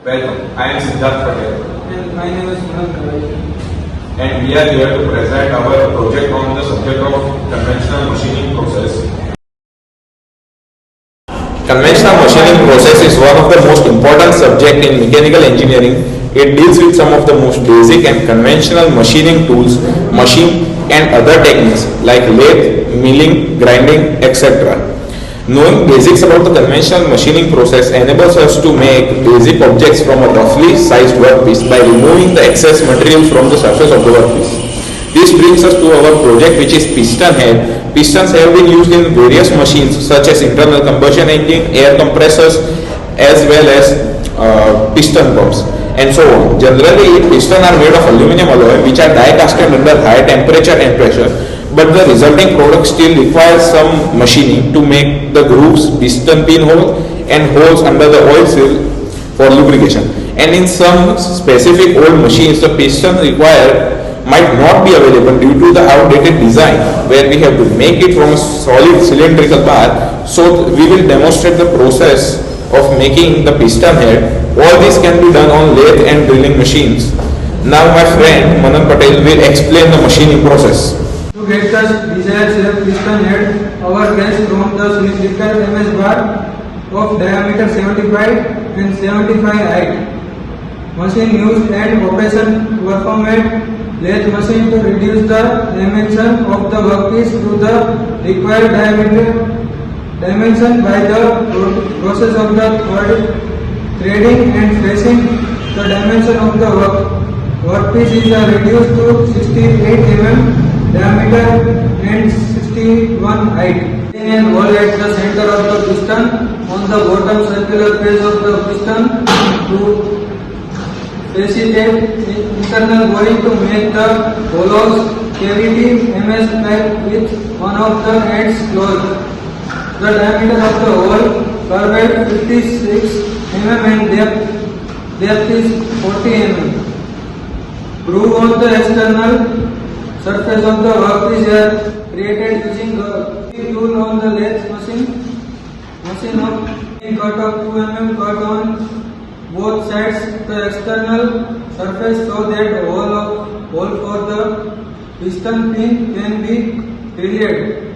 Welcome, I am Siddharth Patel And my name is Manoj. and we are here to present our project on the subject of conventional machining process. Conventional machining process is one of the most important subjects in mechanical engineering. It deals with some of the most basic and conventional machining tools, machine and other techniques like lathe, milling, grinding, etc. Knowing basics about the conventional machining process enables us to make basic objects from a roughly sized workpiece by removing the excess material from the surface of the workpiece. This brings us to our project, which is piston head. Pistons have been used in various machines such as internal combustion engine, air compressors, as well as piston pumps and so on. Generally, pistons are made of aluminum alloy which are die casted under high temperature and pressure, but the resulting product still requires some machining to make the grooves, piston pinhole and holes under the oil seal for lubrication. And in some specific old machines, the piston required might not be available due to the outdated design, where we have to make it from a solid cylindrical bar. So we will demonstrate the process of making the piston head. All this can be done on lathe and drilling machines. Now my friend Manan Patel will explain the machining process. To get the desired shape piston head, our guest from the cylindrical MS bar of diameter 75 and 75 height. Machine used and operation performed lathe machine to reduce the dimension of the workpiece to the required dimension by the process of the threading and flashing. The dimension of the workpiece is reduced to 68 mm diameter and 61 height. And hole at the center of the piston on the bottom circular face of the piston to facilitate internal boring to make the hollows cavity MS pipe with one of the ends closed. The diameter of the hole curved 56 mm and depth is 40 mm. Groove on the external surface of the workpiece are created using the tool on the lathe machine. Machine of cut of 2 mm cut on both sides the external surface so that hole for the piston pin can be drilled.